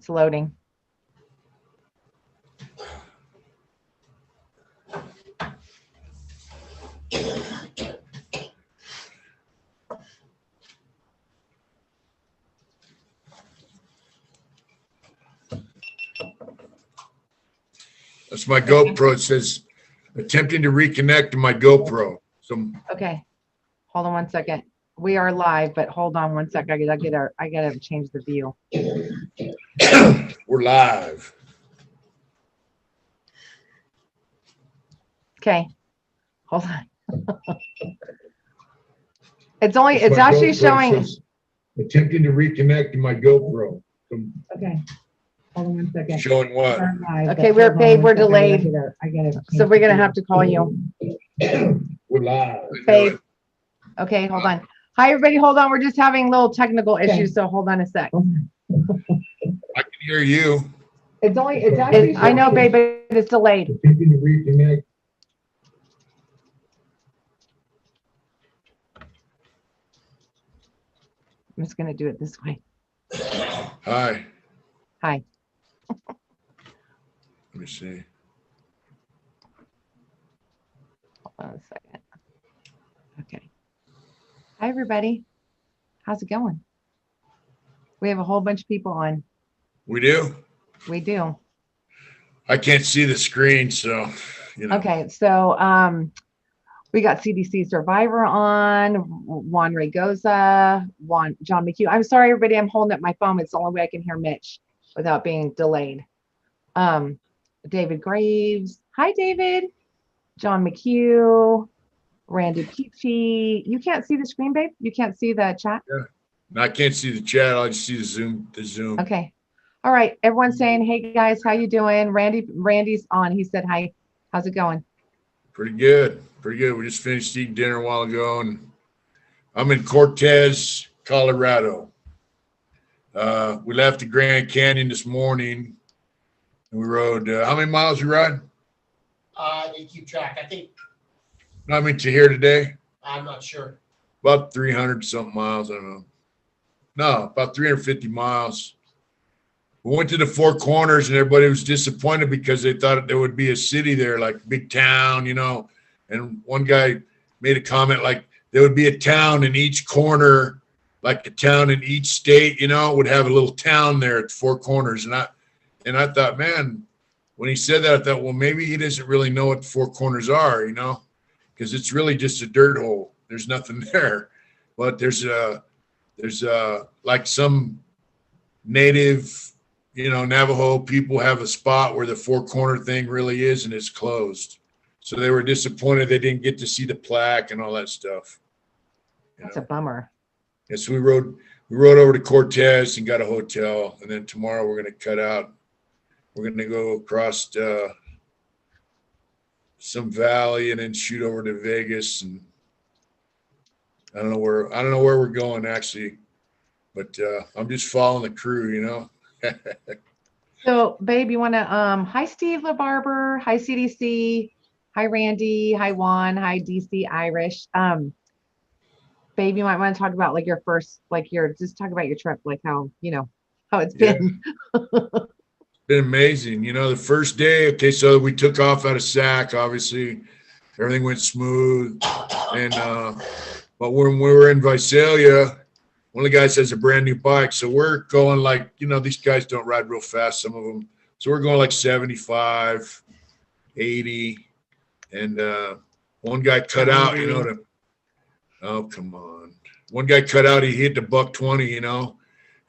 It's loading. That's my GoPro. It says attempting to reconnect to my GoPro. So Okay. Hold on one second. We are live, but hold on one sec. I gotta change the view. we're live. Okay. Hold on. it's actually showing. Attempting to reconnect to my GoPro. So Okay. Hold on one second. showing what? Okay, we're delayed. So we're gonna have to call you. We're live. Babe. Okay, hold on. Hi, everybody. Hold on. We're just having little technical issues, so hold on a sec. I can hear you. I know, babe, but it's delayed. Attempting to reconnect. I'm just gonna do it this way. Hi. Hi. Let me see. Hold on a second. Okay. Hi, everybody. How's it going? We have a whole bunch of people on. We do? We do. I can't see the screen, so you know. Okay, so we got CDC Survivor on, Juan Regoza, John McHugh. I'm sorry, everybody. I'm holding up my phone. It's the only way I can hear Mitch without being delayed. David Graves. Hi, David. John McHugh. Randy Peachy. You can't see the screen, babe? You can't see the chat? Yeah. No, I can't see the chat. I just see the Zoom. Okay. All right. Everyone's saying, hey, guys, how you doing? Randy's on. He said, hi. How's it going? Pretty good. Pretty good. We just finished eating dinner a while ago, and I'm in Cortez, Colorado. We left the Grand Canyon this morning, and we rode. How many miles we ride? They keep track. I think, I mean, to here today, I'm not sure. about 300 something miles. I don't know. No, about 350 miles. We went to the Four Corners, and everybody was disappointed because they thought there would be a city there, like a big town, you know. And one guy made a comment like there would be a town in each corner, like a town in each state, you know, would have a little town there at the Four Corners. And I thought, man, when he said that, I thought, well, maybe he doesn't really know what the Four Corners are, you know, because it's really just a dirt hole. There's nothing there. But there's like some native, you know, Navajo people have a spot where the Four Corner thing really is, and it's closed. So they were disappointed they didn't get to see the plaque and all that stuff. That's a bummer. And so we rode over to Cortez and got a hotel, and then tomorrow we're going to cut out. We're going to go across some valley and then shoot over to Vegas, and I don't know where we're going actually, but I'm just following the crew, you know. So, babe, you want to, hi, Steve LaBarber. Hi, CDC. Hi, Randy. Hi, Juan. Hi, DC Irish. Babe, you might want to talk about like your first, just talk about your trip, like how, you know, how it's been. It's been amazing. You know, the first day, okay, so we took off out of SAC, obviously everything went smooth. And, but when we were in Visalia, one of the guys has a brand new bike. So we're going like, you know, these guys don't ride real fast, some of them. So we're going like 75, 80. And one guy cut out, you know, oh, come on. One guy cut out, he hit the $120, you know,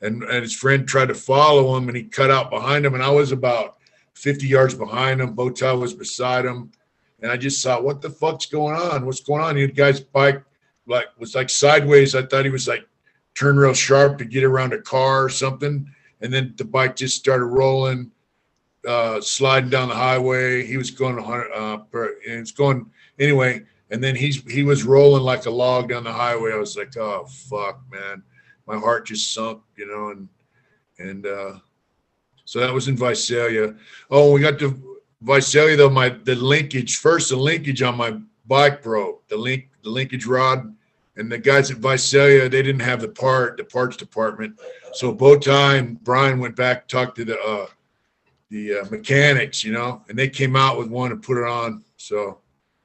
and his friend tried to follow him and he cut out behind him. And I was about 50 yards behind him. Bowtie was beside him. And I just thought, what the fuck's going on? What's going on? The guy's bike was like sideways. I thought he was like, turn real sharp to get around a car or something, and then the bike just started rolling, sliding down the highway. He was going 100, and it's going anyway. And then he was rolling like a log down the highway. I was like, oh fuck, man, my heart just sunk, you know. And so that was in Visalia. Oh, we got to Visalia though. The linkage on my bike broke. The linkage rod And the guys at Visalia, they didn't have the parts department. So Bowtie and Brian went back, talked to the mechanics, you know, and they came out with one and put it on. So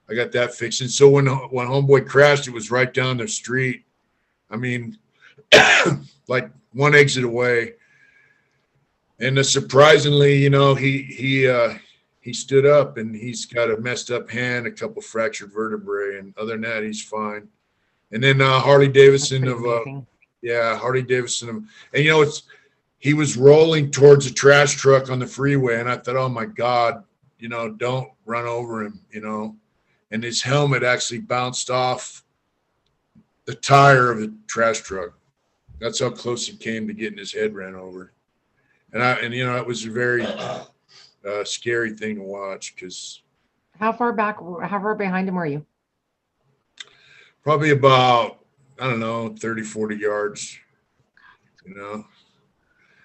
I got that fixed. And so when homeboy crashed, it was right down the street. I mean, like one exit away. And surprisingly, you know, he stood up, and he's got a messed up hand, a couple fractured vertebrae, and other than that, he's fine. And then Harley Davidson Harley Davidson, and you know, he was rolling towards a trash truck on the freeway, and I thought, oh my God, you know, don't run over him, you know. And his helmet actually bounced off the tire of the trash truck. That's how close he came to getting his head ran over. And you know, it was a very scary thing to watch because. How far behind him were you? Probably about, I don't know, 30, 40 yards, you know.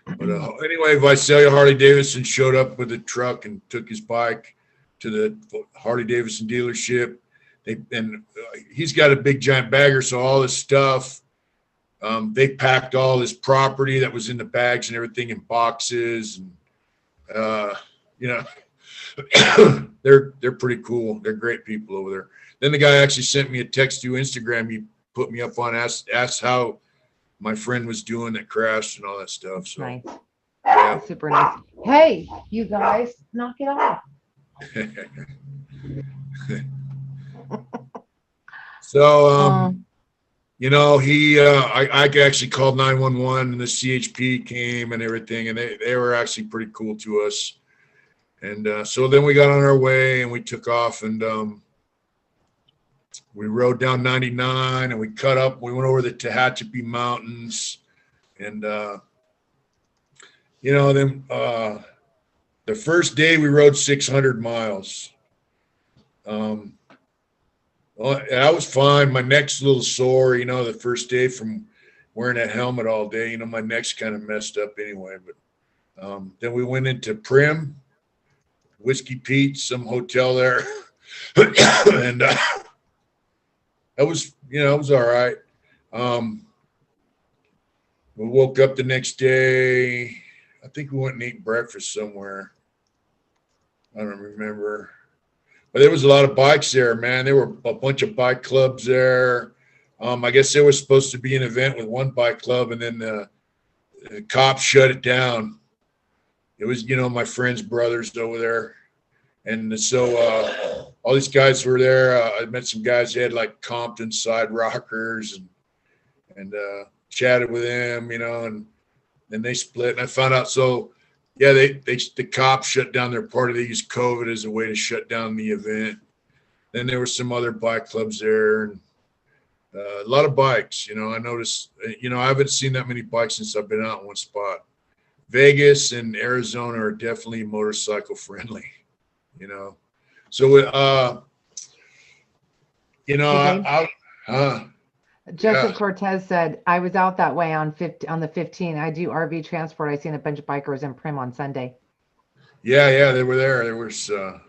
But anyway, Visalia Harley Davidson showed up with a truck and took his bike to the Harley Davidson dealership. He's got a big giant bagger, so all his stuff, they packed all his property that was in the bags and everything in boxes. And, you know, they're pretty cool. They're great people over there. Then the guy actually sent me a text through Instagram. He put me up on, asked how my friend was doing that crashed and all that stuff. So, nice. Yeah. Super nice. Hey, you guys, knock it off. So, you know, I actually called 911 and the CHP came and everything, and they were actually pretty cool to us. And so then we got on our way and we took off, and we rode down 99 and we cut up. We went over the Tehachapi Mountains, and you know, then the first day we rode 600 miles. Well, I was fine. My neck's a little sore, you know, the first day from wearing that helmet all day. You know, my neck's kind of messed up anyway. But then we went into Prim, Whiskey Pete's, some hotel there. And that was, you know, it was all right. We woke up the next day. I think we went and ate breakfast somewhere. I don't remember. But there was a lot of bikes there, man. There were a bunch of bike clubs there. I guess there was supposed to be an event with one bike club, and then the cops shut it down. It was, you know, my friend's brothers over there. And so all these guys were there. I met some guys that had like Compton side rockers and chatted with them, you know, and then they split. And I found out, so yeah, the cops shut down their party. They used COVID as a way to shut down the event. Then there were some other bike clubs there, and a lot of bikes. You know, I noticed, you know, I haven't seen that many bikes since I've been out in one spot. Vegas and Arizona are definitely motorcycle friendly, you know. So, you know, Joseph Yeah. Cortez said, I was out that way on the 15th. I do RV transport. I seen a bunch of bikers in Prim on Sunday. Yeah, they were there. There was a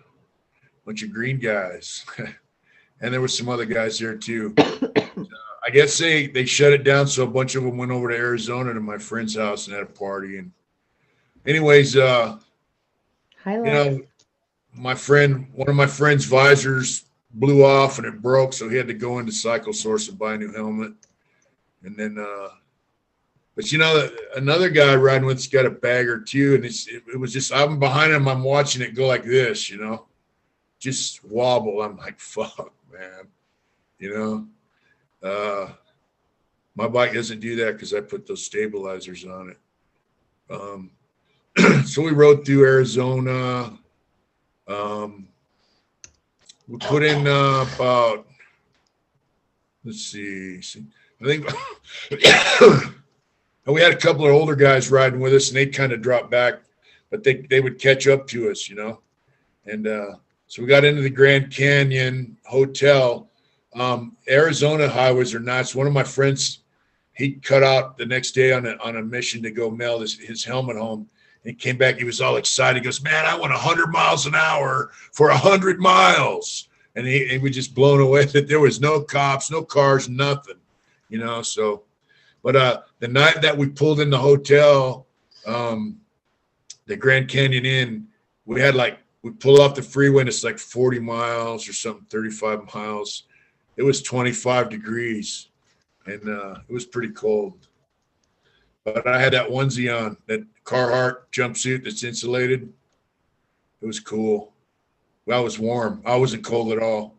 bunch of green guys, and there were some other guys there too. I guess they shut it down, so a bunch of them went over to Arizona to my friend's house and had a party. And anyways, you know, one of my friend's visors blew off and it broke, so he had to go into Cycle Source and buy a new helmet. And then but you know, another guy riding with us got a bagger too, and it was just, I'm behind him, I'm watching it go like this, you know, just wobble. I'm like, fuck, man, you know. My bike doesn't do that because I put those stabilizers on it. So we rode through Arizona. We put in about, let's see, I think we had a couple of older guys riding with us, and they kind of dropped back, but they would catch up to us, you know. And so we got into the Grand Canyon Hotel. Arizona highways are nice. One of my friends, he cut out the next day on a mission to go mail his helmet home. He came back. He was all excited. He goes, man, I went 100 miles an hour for 100 miles. And he was just blown away that there was no cops, no cars, nothing. you know, so, but the night that we pulled in the hotel, the Grand Canyon Inn, we pull off the freeway and it's like 40 miles or something, 35 miles. It was 25 degrees and it was pretty cold. But I had that onesie on, that Carhartt jumpsuit that's insulated. It was cool. Well, I was warm. I wasn't cold at all.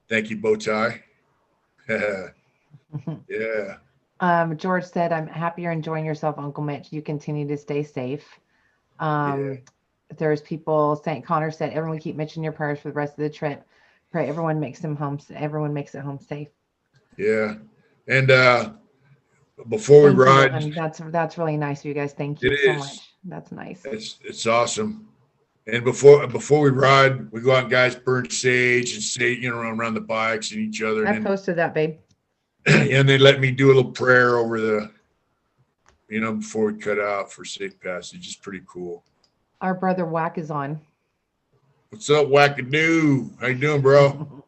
Thank you, bow tie. Yeah. George said, I'm happy you're enjoying yourself, Uncle Mitch. You continue to stay safe. There's people, St. Connor said, everyone keep Mitch in your prayers for the rest of the trip. Pray everyone makes it home safe. Yeah. And before we ride, that's really nice of you guys. Thank you so much. That's nice. It's awesome. And before we ride, we go out and guys burn sage and say, you know, around the bikes and each other. I posted that, babe. And they let me do a little prayer over the, you know, before we cut out for safe passage. It's pretty cool. Our brother Whack is on. What's up, Wackadoo? How you doing, bro?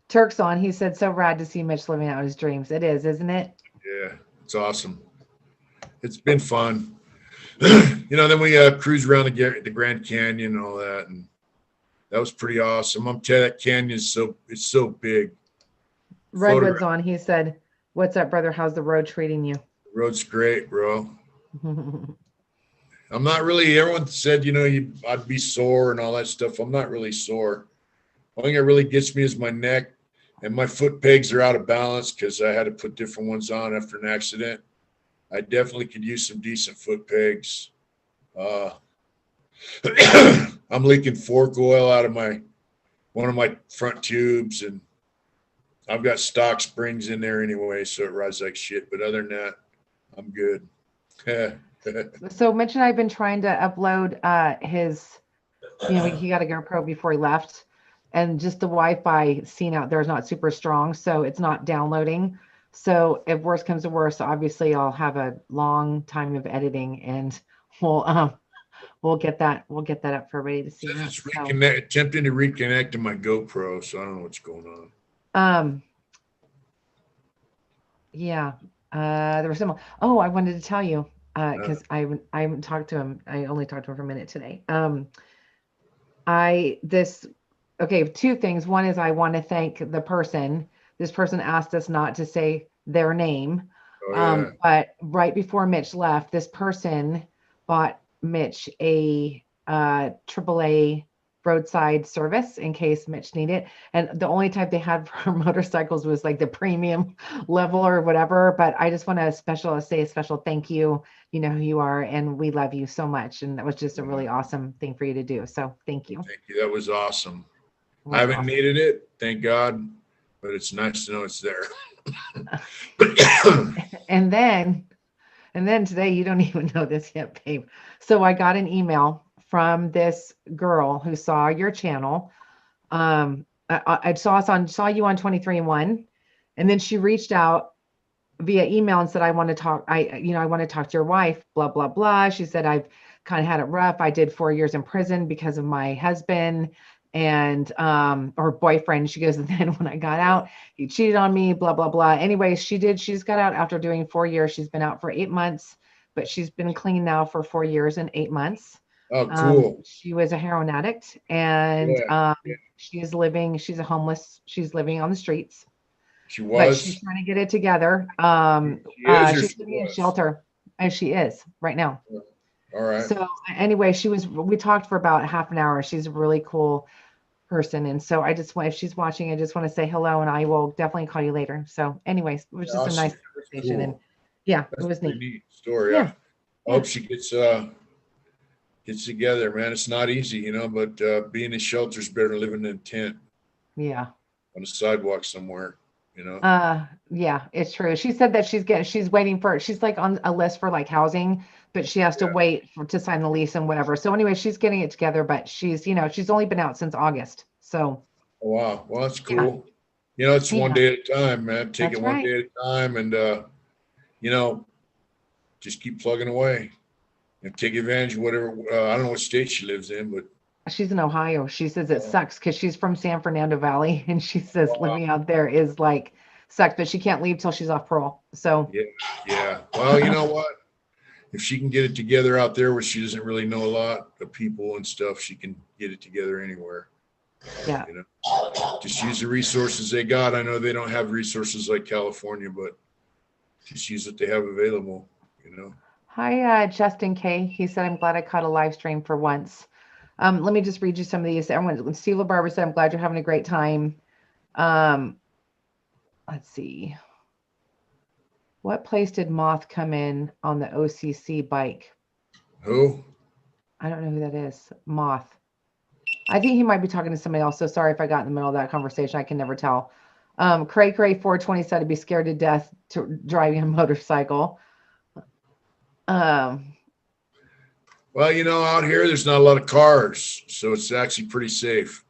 Turk's on. He said, so rad to see Mitch living out his dreams. It is, isn't it? Yeah, it's awesome. It's been fun. You know, then we cruised around the Grand Canyon and all that, and that was pretty awesome. I'm telling you, that canyon is so big. Redwood's on. He said, what's up, brother? How's the road treating you? The road's great, bro. I'm not really, everyone said, you know, I'd be sore and all that stuff. I'm not really sore. Only thing that really gets me is my neck, and my foot pegs are out of balance because I had to put different ones on after an accident. I definitely could use some decent foot pegs. I'm leaking fork oil out of one of my front tubes, and I've got stock springs in there anyway, so it rides like shit. But other than that, I'm good. So Mitch and I have been trying to upload his, you know, he got a GoPro before he left, and just the Wi-Fi scene out there is not super strong, so it's not downloading. So if worse comes to worse, obviously I'll have a long time of editing, and we'll get that up for everybody to see. It's attempting to reconnect to my GoPro, so I don't know what's going on. Yeah. There was some. Oh, I wanted to tell you because I haven't talked to him. I only talked to him for a minute today. Two things. One is I want to thank the person. This person asked us not to say their name. But right before Mitch left, this person bought Mitch a AAA roadside service in case Mitch needed it. And the only type they had for motorcycles was like the premium level or whatever. But I just want to say a special thank you. You know who you are, and we love you so much. And that was just a really awesome thing for you to do. So thank you. Thank you. That was awesome. I haven't needed it, thank God, but it's nice to know it's there. And then today, you don't even know this yet, babe. So I got an email from this girl who saw your channel. I saw you on 23&1, and then she reached out via email and said, I want to talk. I want to talk to your wife, blah, blah, blah. She said, I've kind of had it rough. I did 4 years in prison because of my husband and or boyfriend. She goes, and then when I got out, he cheated on me, blah, blah, blah. Anyway, she's got out after doing 4 years. She's been out for 8 months, but she's been clean now for 4 years and 8 months. Oh, cool. She was a heroin addict, and she's living on the streets. She was. But she's trying to get it together. She's living in a shelter, as she is right now. All right. So anyway, we talked for about half an hour. She's a really cool person. And so if she's watching, I just want to say hello, and I will definitely call you later. So anyways, it was just a nice conversation. Cool. And yeah, it was neat story. Yeah. I hope she gets together, man. It's not easy, you know, but being in shelter is better than living in a tent. Yeah. On a sidewalk somewhere, you know? Yeah, it's true. She said that she's waiting she's like on a list for like housing, but she has to wait to sign the lease and whatever. So anyway, she's getting it together, but she's only been out since August. So. Oh, wow. Well, that's cool. Yeah. You know, it's one day at a time, man. Take it one day at a time, and, you know, just keep plugging away and take advantage of whatever. I don't know what state she lives in, but. She's in Ohio. She says it sucks because she's from San Fernando Valley, and she says living out there is like sucked, but she can't leave till she's off parole. So Yeah. Well, you know what? If she can get it together out there where she doesn't really know a lot of people and stuff, she can get it together anywhere. yeah. You know, just use the resources they got. I know they don't have resources like California, but just use what they have available, you know. Hi, Justin K. He said, I'm glad I caught a live stream for once. Let me just read you some of these. Everyone, Steve LaBarbera said, I'm glad you're having a great time. Let's see. What place did Moth come in on the OCC bike? Who? I don't know who that is. Moth. I think he might be talking to somebody else. So sorry if I got in the middle of that conversation. I can never tell. Cray 420 said to be scared to death to driving a motorcycle. Well, you know, out here, there's not a lot of cars, so it's actually pretty safe.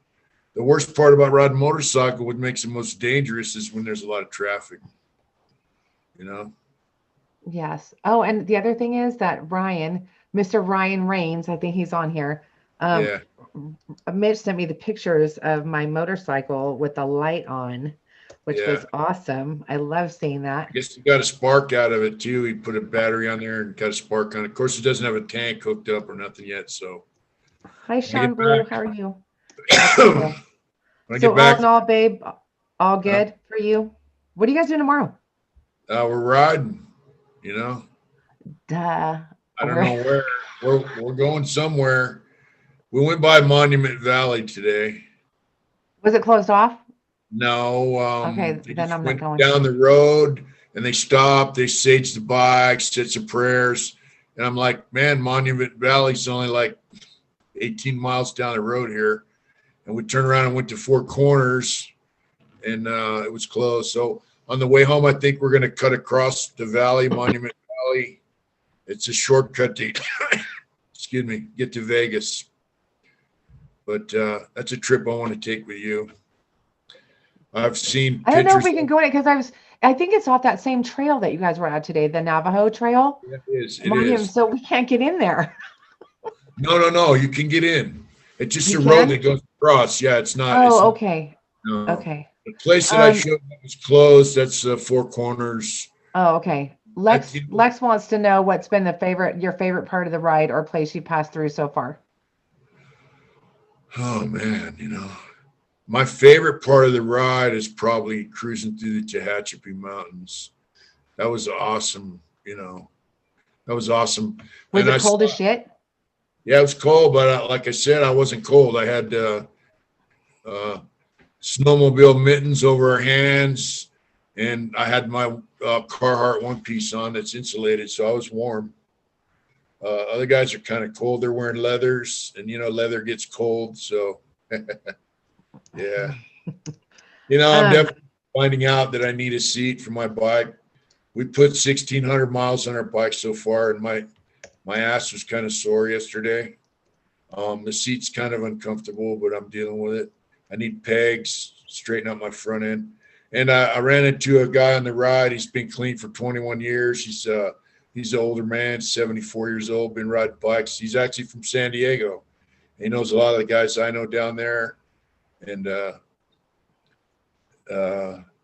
The worst part about riding a motorcycle, what makes it most dangerous, is when there's a lot of traffic, you know? Yes. Oh, and the other thing is that Mr. Ryan Rains, I think he's on here. Yeah. Mitch sent me the pictures of my motorcycle with the light on, which was awesome. I love seeing that. I guess you got a spark out of it too. He put a battery on there and got a spark on it. Of course, it doesn't have a tank hooked up or nothing yet. So, Hi, Sean Blue. How are you? when I So get back, all in all, babe, all good for you. What are you guys doing tomorrow? we're riding. You know, Duh. I don't know where. We're going somewhere. We went by Monument Valley today. Was it closed off? No. Okay, They then just I'm not went going. down the road and they stopped. They saged the bikes, said some prayers, and I'm like, man, Monument Valley's only like 18 miles down the road here. And we turned around and went to Four Corners, and it was closed. So on the way home, I think we're going to cut across the valley, Monument Valley. It's a shortcut to, excuse me, get to Vegas. But that's a trip I want to take with you. I've seen I don't know if pictures. we can go in it because I think it's off that same trail that you guys were at today, the Navajo Trail. It is. It Monument, is. so we can't get in there. No. You can get in. It's just You a can? road that goes across. Yeah, it's not. Oh, it's, okay. no. Okay. The place that I showed that was closed. That's Four Corners. Oh, okay. Lex wants to know what's been your favorite part of the ride or place you passed through so far. Oh man, you know, my favorite part of the ride is probably cruising through the Tehachapi Mountains. That was awesome. You know, that was awesome. Was And it cold as shit? Yeah, it was cold, but like I said, I wasn't cold. I had snowmobile mittens over our hands, and I had my Carhartt one piece on that's insulated, so I was warm. Other guys are kind of cold. They're wearing leathers, and you know, leather gets cold. So, yeah. You know, I'm definitely finding out that I need a seat for my bike. We put 1,600 miles on our bike so far, and my ass was kind of sore yesterday. The seat's kind of uncomfortable, but I'm dealing with it. I need pegs, straighten out my front end. And I ran into a guy on the ride. He's been clean for 21 years. He's an older man, 74 years old, been riding bikes. He's actually from San Diego. He knows a lot of the guys I know down there. And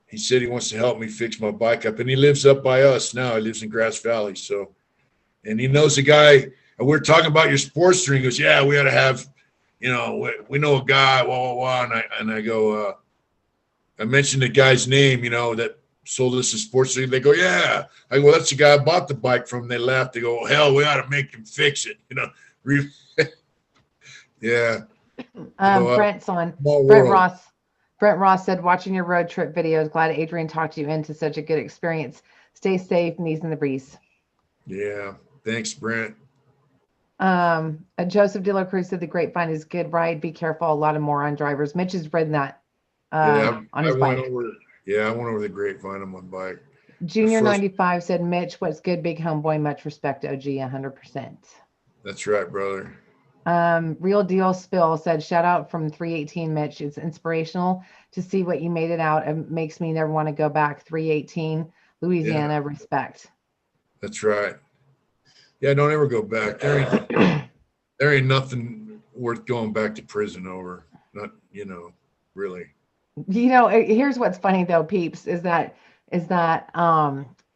he said he wants to help me fix my bike up. And he lives up by us now. He lives in Grass Valley. So, and he knows a guy. And we're talking about your sports string. He goes, yeah, we ought to have, you know, we know a guy, And I go, I mentioned the guy's name, you know, that sold us a sports string. They go, yeah. I go, well, that's the guy I bought the bike from. They laughed. They go, hell, we ought to make him fix it. You know, yeah. Brent's on. Brent Ross said, watching your road trip videos, glad Adrian talked you into such a good experience. Stay safe, knees in the breeze. Yeah. Thanks, Brent. Joseph De La Cruz said the Grapevine is good ride. Be careful. A lot of moron drivers. Mitch has ridden that on his bike. I went over the Grapevine on my bike. Junior 95 said, Mitch, what's good, big homeboy? Much respect, OG, 100%. That's right, brother. Real Deal Spill said, shout out from 318, Mitch. It's inspirational to see what you made it out. It makes me never want to go back. 318, Louisiana, respect. That's right. Yeah, don't ever go back. There ain't nothing worth going back to prison over. Not, you know, really. Here's what's funny though, peeps, is that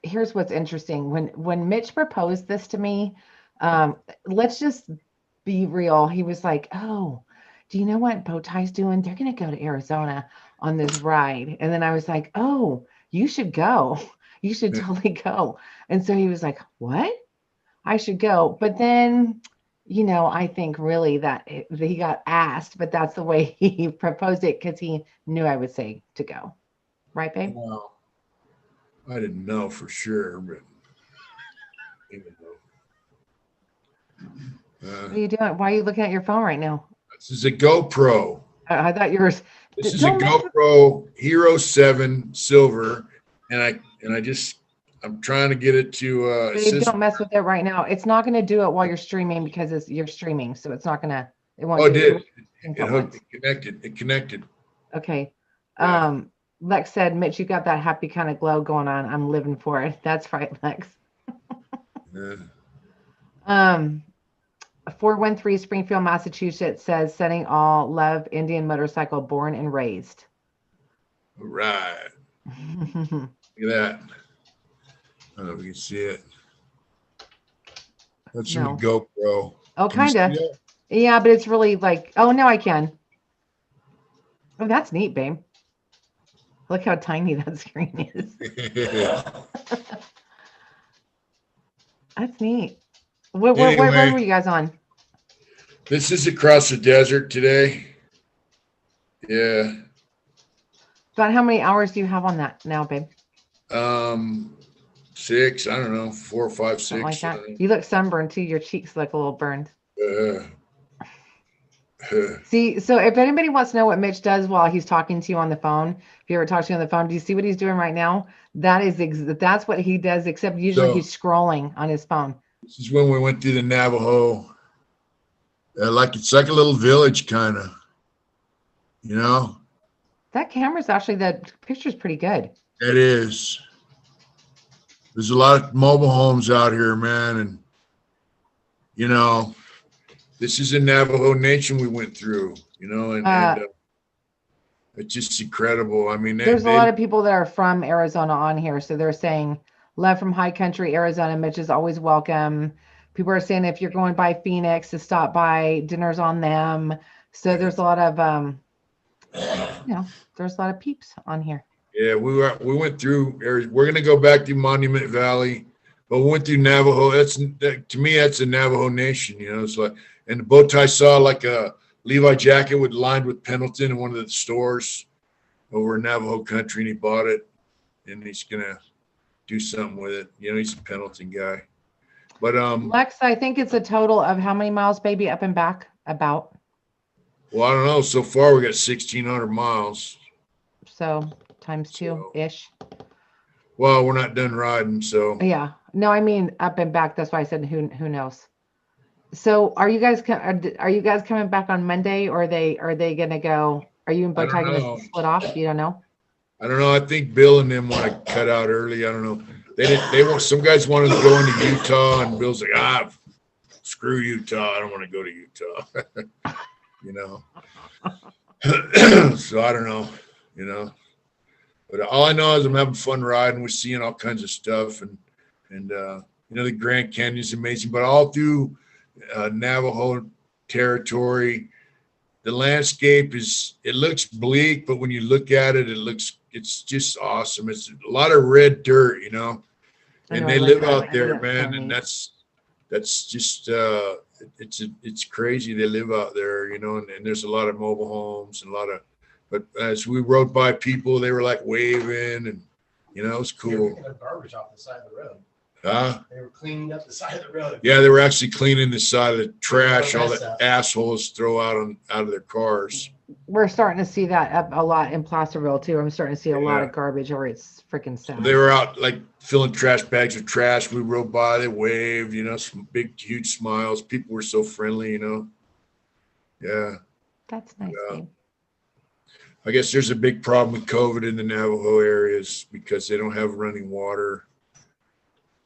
here's what's interesting. When Mitch proposed this to me, let's just be real. He was like, "Oh, do you know what Bowtie's doing? They're gonna go to Arizona on this ride." And then I was like, "Oh, you should go. You should totally go." And so he was like, "What? I should go." But then, I think really that he got asked, but that's the way he proposed it because he knew I would say to go. Right, babe? Well, I didn't know for sure, but even though What are you doing? Why are you looking at your phone right now? this is a GoPro. I thought you were. This is a Don't mess with. GoPro Hero 7 Silver, and I'm trying to get it to it Babe, says, don't mess with it right now. It's not going to do it while you're streaming because you're streaming, so it's not gonna. It won't oh, it do did. it. It hooked, it connected. Okay. Yeah. Lex said, Mitch, you got that happy kind of glow going on. I'm living for it. That's right, Lex. Yeah. 413 Springfield, Massachusetts says, sending all love, Indian motorcycle, born and raised. All right. Look at that. I don't know if you can see it. That's from No. the GoPro. Oh, Can you kind of. see Yeah, but it's really like, oh, no, I can. Oh, that's neat, babe. Look how tiny that screen is. that? That's neat. What road Anyway. were you guys on? This is across the desert today. Yeah. About how many hours do you have on that now, babe? 6, I don't know, 4 or 5, 6. Something like that. You look sunburned too. Your cheeks look a little burned. See, so if anybody wants to know what Mitch does while he's talking to you on the phone, if you ever talk to you on the phone, do you see what he's doing right now? That's what he does, except usually he's scrolling on his phone. This is when we went through the Navajo. It's like a little village, kind of. That camera's actually, the picture's pretty good. It is. There's a lot of mobile homes out here, man, and this is a Navajo nation we went through, and it's just incredible. I mean, there's a lot of people that are from Arizona on here, so they're saying love from high country Arizona. Mitch is always welcome. People are saying if you're going by Phoenix to stop by, dinner's on them. So there's a lot of there's a lot of peeps on here. Yeah, we went through. We're gonna go back to Monument Valley, but we went through Navajo. To me, that's a Navajo nation. It's like, and the bow tie saw like a Levi jacket lined with Pendleton in one of the stores over in Navajo country, and he bought it, and he's gonna do something with it. He's a Pendleton guy. But Lex, I think it's a total of how many miles, baby, up and back? About. Well, I don't know. So far, we got 1,600 miles. So times 2-ish. Well, we're not done riding, so. Yeah. No, I mean up and back. That's why I said who knows. So are you guys coming back on Monday, or are they gonna go? Are you and Bowtie gonna split off? You don't know. I don't know. I think Bill and them want to cut out early. I don't know. They want, some guys wanted to go into Utah, and Bill's like, screw Utah. I don't want to go to Utah. So I don't know. But all I know is I'm having fun riding. We're seeing all kinds of stuff, and the Grand Canyon is amazing. But all through Navajo territory, the landscape it looks bleak, but when you look at it, it's just awesome. It's a lot of red dirt, and they live out there, man. And that's just it's crazy. They live out there, and there's a lot of mobile homes and but as we rode by people, they were like waving, and it was They were cool. picking up garbage off the side of the road. Huh? They were cleaning up the side of the road. Yeah, they were actually cleaning the side of the trash, all mess the up. assholes throw out of their cars. We're starting to see that up a lot in Placerville too. I'm starting to see a lot Yeah. of garbage, or it's freaking sad. They were out like filling trash bags with trash. We rode by, they waved, some big, huge smiles. People were so friendly, Yeah. That's nice, Yeah. babe. I guess there's a big problem with COVID in the Navajo areas because they don't have running water.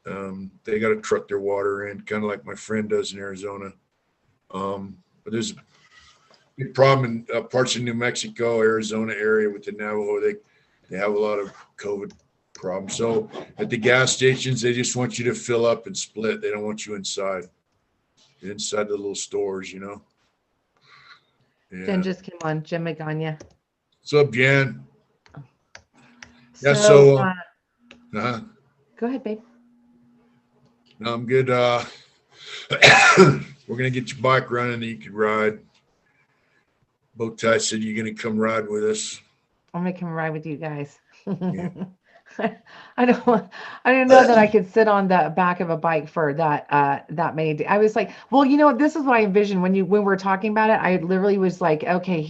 They got to truck their water in, kind of like my friend does in Arizona. But big problem in parts of New Mexico, Arizona area with the Navajo. They have a lot of COVID problems. So at the gas stations, they just want you to fill up and split. They don't want you inside the little stores, you know. Yeah. Jen just came on. Jen Magana. What's up, Jan? Yeah. Go ahead, babe. No, I'm good. We're gonna get your bike running that you can ride. Bowtie said you're gonna come ride with us. I'm gonna come ride with you guys. Yeah. I don't know that I could sit on the back of a bike for that many days. I was like, well, you know, this is what I envisioned when we're talking about it. I literally was like, okay,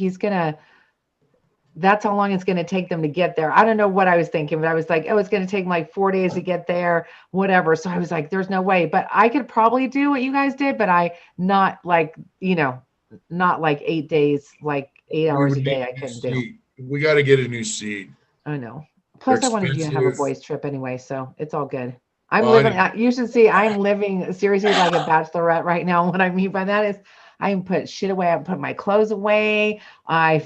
that's how long it's gonna take them to get there. I don't know what I was thinking, but I was like, oh, it's gonna take them like 4 days to get there, whatever. So I was like, there's no way. But I could probably do what you guys did, but not like 8 days, like 8 hours a day. I couldn't do. We got to get a new seat. I know. Plus, I wanted you to have a expensive. boys' trip anyway, so it's all good. You should see, I'm living seriously like a bachelorette right now. What I mean by that is I put shit away. I put my clothes away. I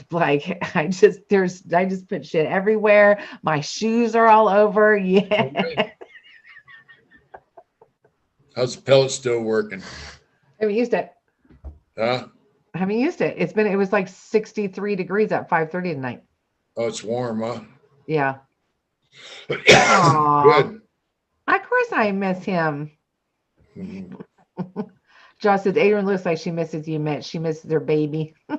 just put shit everywhere. My shoes are all over. Yeah. Okay. How's the pellet stove working? I haven't used it. Huh? I haven't used it. It was like 63 degrees at 5:30 tonight. Oh, it's warm, huh? Yeah. Good. Of course I miss him. Mhm. Josh said, Adrian looks like she misses you, Mitch. She misses her baby. Yeah.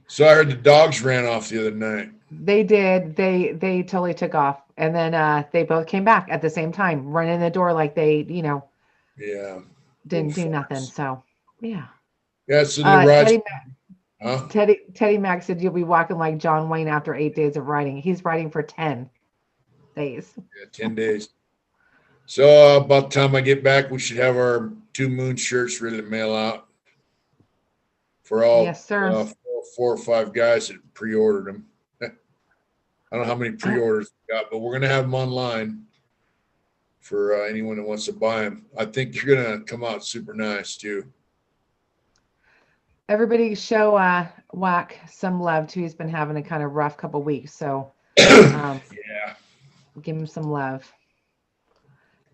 So I heard the dogs ran off the other night. They did. They totally took off. And then they both came back at the same time, running the door like they, Yeah. didn't do nothing. So, yeah. Yeah, so the rides. Teddy Mack said you'll be walking like John Wayne after 8 days of riding. He's riding for 10 days. Yeah, 10 days. So about the time I get back, we should have our 2 moon shirts ready to mail out for all Yes, sir. 4 or 5 guys that pre-ordered them. I don't know how many pre-orders we got, but we're going to have them online for anyone that wants to buy them. I think you're going to come out super nice too. Everybody show Whack some love too. He's been having a kind of rough couple weeks. So Yeah. give him some love.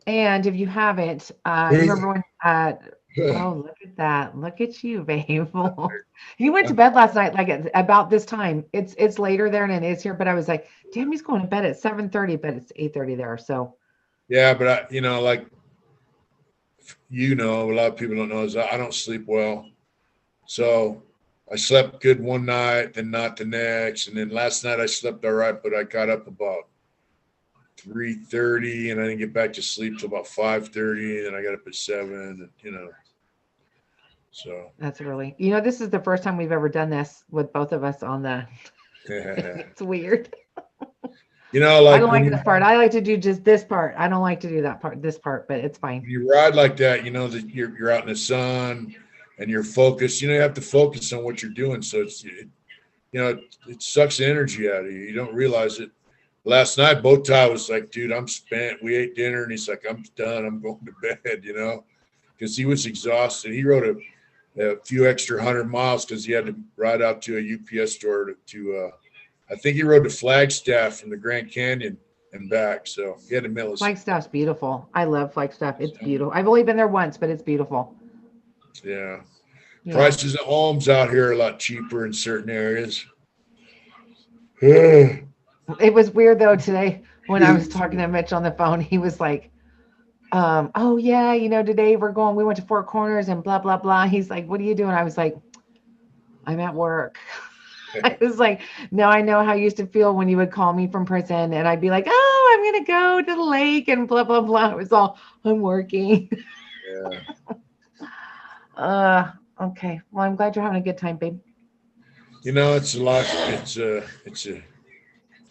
And if you haven't, remember when oh, look at that. Look at you, babe. You went to bed last night like at about this time. It's later there than it is here, but I was like, damn, he's going to bed at 7:30, but it's 8:30 there. So yeah, but a lot of people don't know is I don't sleep well. So I slept good one night, then not the next. And then last night I slept all right, but I got up about 3:30 and I didn't get back to sleep till about 5:30. And I got up at 7, and, so. that's really, this is the first time we've ever done this with both of us on the, it's weird. I don't like this part. I like to do just this part. I don't like to do this part, but it's fine. When you ride like that, that you're out in the sun and you're focused. You have to focus on what you're doing. So it sucks the energy out of you. You don't realize it. Last night, Bowtie was like, dude, I'm spent. We ate dinner, and he's like, I'm done. I'm going to bed, because he was exhausted. He rode a few extra 100 miles because he had to ride out to a UPS store to I think he rode to Flagstaff from the Grand Canyon and back. So he had to mill his. Flagstaff's beautiful. I love Flagstaff. It's beautiful. I've only been there once, but it's beautiful. Yeah. Prices of homes out here are a lot cheaper in certain areas. It was weird though today when I was talking to Mitch on the phone. He was like, oh yeah, today we went to Four Corners and blah, blah, blah. He's like, what are you doing? I was like, I'm at work. I was like, now I know how you used to feel when you would call me from prison and I'd be like, oh, I'm going to go to the lake and blah, blah, blah. It was all, I'm working. Yeah. Okay. Well, I'm glad you're having a good time, babe. It's a lot. It's a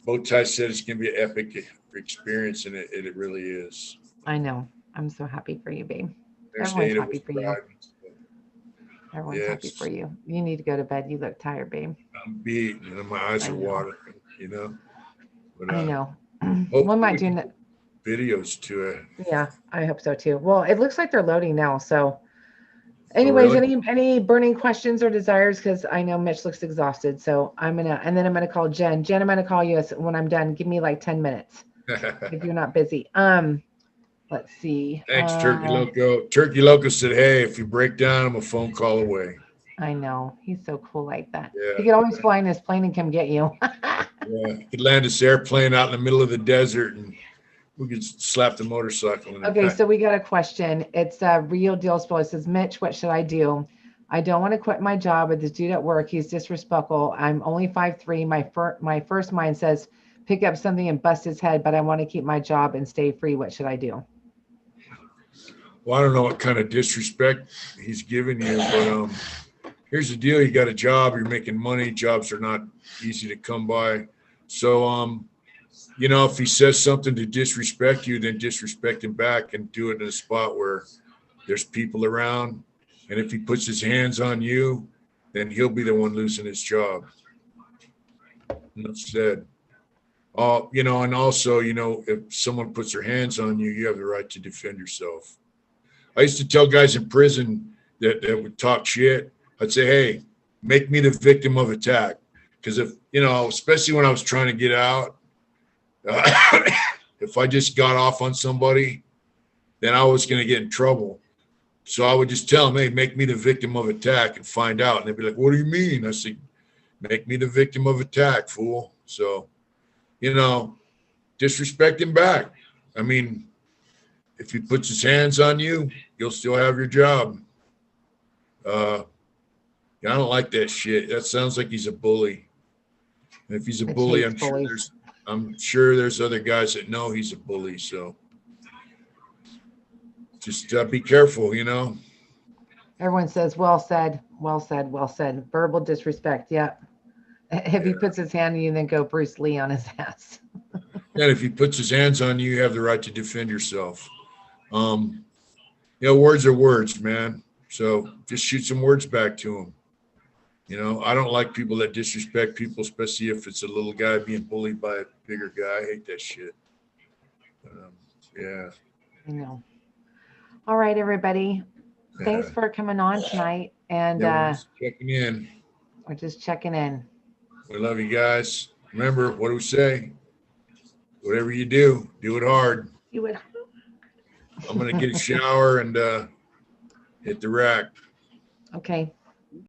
Bowtie said it's going to be an epic experience, and it really is. I know. I'm so happy for you, babe. There's Everyone's happy for you. Riding. Everyone's happy for you. You need to go to bed. You look tired, babe. I'm beat, and my eyes are watering, But, I know. We might do videos to it. Yeah, I hope so too. Well, it looks like they're loading now, so Anyways, really? any burning questions or desires? Because I know Mitch looks exhausted. So I'm gonna call Jen. Jen, I'm gonna call you when I'm done. Give me like 10 minutes if you're not busy. Let's see. Thanks, Turkey Loco. Turkey Loco said, "Hey, if you break down, I'm a phone call away." I know he's so cool like that. Yeah. He could always fly in his plane and come get you. Yeah, he could land this airplane out in the middle of the desert, and we could slap the motorcycle in it. Okay, so we got a question. It's a real deal spill. It says, Mitch, what should I do? I don't want to quit my job, but this dude at work, he's disrespectful. I'm only 5'3". My first mind says, pick up something and bust his head, but I want to keep my job and stay free. What should I do? Well, I don't know what kind of disrespect he's giving you, but here's the deal: you got a job, you're making money. Jobs are not easy to come by. So, if he says something to disrespect you, then disrespect him back and do it in a spot where there's people around. And if he puts his hands on you, then he'll be the one losing his job. Enough said. And also, if someone puts their hands on you, you have the right to defend yourself. I used to tell guys in prison that would talk shit. I'd say, hey, make me the victim of attack. Because especially when I was trying to get out, if I just got off on somebody, then I was going to get in trouble. So I would just tell them, hey, make me the victim of attack and find out. And they'd be like, what do you mean? I said, make me the victim of attack, fool. So, disrespect him back. I mean, if he puts his hands on you, you'll still have your job. I don't like that shit. That sounds like he's a bully. And if he's a bully, I'm sure there's other guys that know he's a bully. So just be careful, Everyone says, well said, well said, well said. Verbal disrespect. Yeah. If he puts his hand on you, then go Bruce Lee on his ass. And if he puts his hands on you, you have the right to defend yourself. Words are words, man. So just shoot some words back to him. I don't like people that disrespect people, especially if it's a little guy being bullied by a bigger guy. I hate that shit. Yeah. I know. All right, everybody. Thanks for coming on tonight. And we're just checking in. We're just checking in. We love you guys. Remember, what do we say? Whatever you do it hard. I'm going to get a shower and hit the rack. Okay.